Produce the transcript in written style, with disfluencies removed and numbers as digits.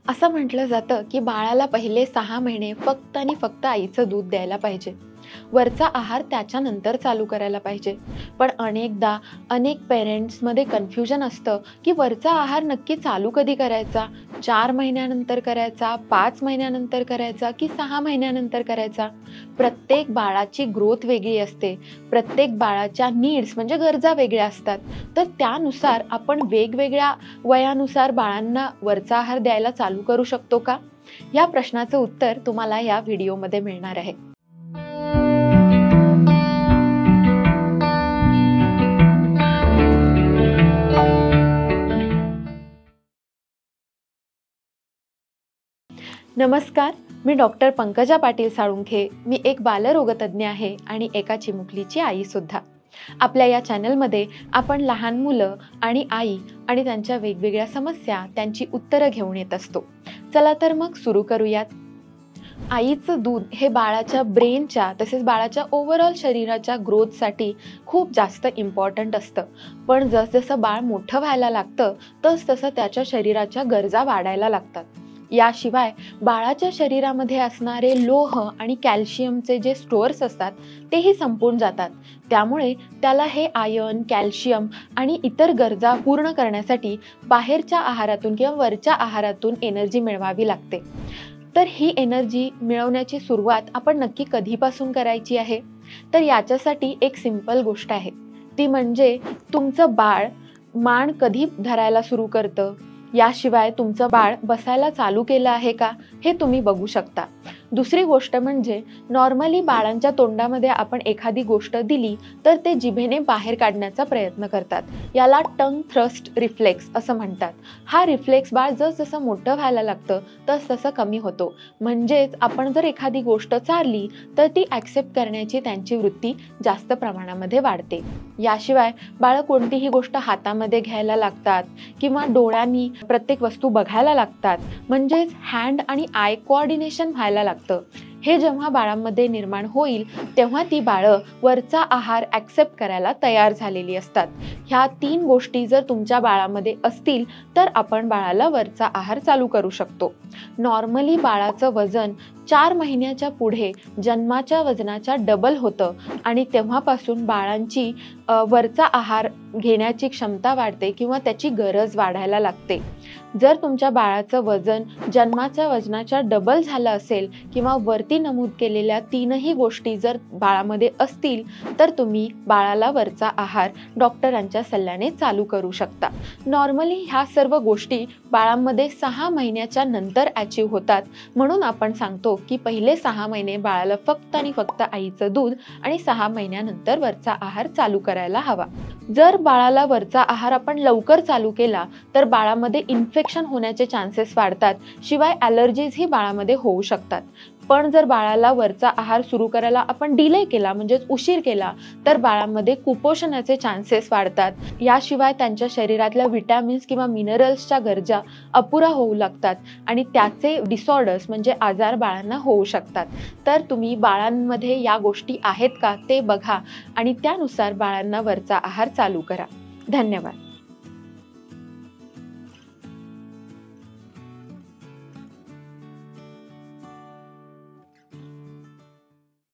असं म्हटलं जातं की बाळाला पहिले 6 महिने फक्त आणि फक्त आईचं दूध द्यायला पाहिजे. वरचा आहार त्याच्यानंतर चालू करायला पाहिजे. पण अनेकदा अनेक पेरेंट्समध्ये कन्फ्युजन असतं की वरचा आहार नक्की चालू कधी करायचा? 4 महिन्यानंतर करायचा, 5 महिन्यानंतर करायचा की 6 महिन्यानंतर करायचा? प्रत्येक बाळाची ग्रोथ वेगळी असते. प्रत्येक बाळाच्या नीड्स म्हणजे गरजा वेगळ्या असतात. तर त्यानुसार आपण वेगवेगळ्या वयानुसार बाळांना वरचा आहार द्यायला चालू करू शकतो का? या प्रश्नाचं उत्तर तुम्हाला या व्हिडिओमध्ये मिळणार आहे. नमस्कार, मी डॉक्टर पंकजा पाटील साळुंखे. मी एक बालरोगतज्ञ आहे आणि एका चिमुकलीची आई सुद्धा. आपल्या या चॅनलमध्ये आपण लहान मुलं आणि आई आणि त्यांच्या वेगवेगळ्या समस्या, त्यांची उत्तरं घेऊन येत असतो. चला तर मग सुरू करूयात. आईचं दूध हे बाळाच्या ब्रेनच्या तसेच बाळाच्या ओव्हरऑल शरीराच्या ग्रोथसाठी खूप जास्त इम्पॉर्टंट असतं. पण जसजसं बाळ मोठं व्हायला लागतं तसतसं त्याच्या शरीराच्या गरजा वाढायला लागतात. याशिवाय बाळाच्या शरीरामध्ये असणारे लोह आणि कॅल्शियमचे जे स्टोअर्स असतात तेही संपून जातात. त्यामुळे त्याला हे आयर्न, कॅल्शियम आणि इतर गरजा पूर्ण करण्यासाठी बाहेरच्या आहारातून किंवा वरच्या आहारातून एनर्जी मिळवावी लागते. तर ही एनर्जी मिळवण्याची सुरुवात आपण नक्की कधीपासून करायची आहे? तर याच्यासाठी एक सिंपल गोष्ट आहे. ती म्हणजे तुमचं बाळ मान कधी धरायला सुरू करतं, याशिवाय तुमचं बाळ बसायला चालू केलं आहे का हे तुम्ही बघू शकता. दुसरी गोष्ट म्हणजे नॉर्मली बाळांच्या तोंडामध्ये आपण एखादी गोष्ट दिली तर ते जिभेने बाहेर काढण्याचा प्रयत्न करतात. याला टंग थ्रस्ट रिफ्लेक्स असं म्हणतात. हा रिफ्लेक्स बाळ जसजसं मोठं व्हायला लागतं तसतसं कमी होतो. म्हणजेच आपण जर एखादी गोष्ट चारली तर ती ॲक्सेप्ट करण्याची त्यांची वृत्ती जास्त प्रमाणामध्ये वाढते. याशिवाय बाळं कोणतीही गोष्ट हातामध्ये घ्यायला लागतात किंवा डोळ्यांनी प्रत्येक वस्तू बघायला लागतात. म्हणजेच हँड आणि आय कोऑर्डिनेशन व्हायला लागतं. हे जेव्हा बाळांमध्ये निर्माण होईल तेव्हा ती बाळं वरचा आहार ॲक्सेप्ट करायला तयार झालेली असतात. ह्या 3 गोष्टी जर तुमच्या बाळामध्ये असतील तर आपण बाळाला वरचा आहार चालू करू शकतो. नॉर्मली बाळाचं वजन 4 महिन्याच्या पुढे जन्माच्या वजनाच्या डबल होतं आणि तेव्हापासून बाळांची वरचा आहार घेण्याची क्षमता वाढते किंवा त्याची गरज वाढायला लागते. जर तुमच्या बाळाचं वजन जन्माच्या वजनाच्या डबल झालं असेल किंवा वरती नमूद केलेल्या 3ही गोष्टी जर बाळामध्ये असतील तर तुम्ही बाळाला वरचा आहार डॉक्टरांच्या सल्ल्याने चालू करू शकता. नॉर्मली ह्या सर्व गोष्टी बाळांमध्ये 6 महिन्याच्या नंतर अचीव होतात. म्हणून आपण सांगतो की पहिले 6 महिने बाळाला फक्त आणि फक्त आईचं दूध आणि 6 महिन्यानंतर वरचा आहार चालू करायला हवा. जर बाळाला वरचा आहार आपण लवकर चालू केला तर बाळामध्ये इन्फेक्शन होण्याचे चान्सेस वाढतात. शिवाय ॲलर्जीजही बाळामध्ये होऊ शकतात. पण जर बाळाला वरचा आहार सुरू करायला आपण डिले केला म्हणजेच उशीर केला तर बाळामध्ये कुपोषणाचे चान्सेस वाढतात. याशिवाय त्यांच्या शरीरातल्या विटॅमिन्स किंवा मिनरल्सच्या गरजा अपुरा होऊ लागतात आणि त्याचे डिसऑर्डर्स म्हणजे आजार बाळांना होऊ शकतात. तर तुम्ही बाळांमध्ये या गोष्टी आहेत का ते बघा आणि त्यानुसार बाळांना वरचा आहार चालू करा. धन्यवाद.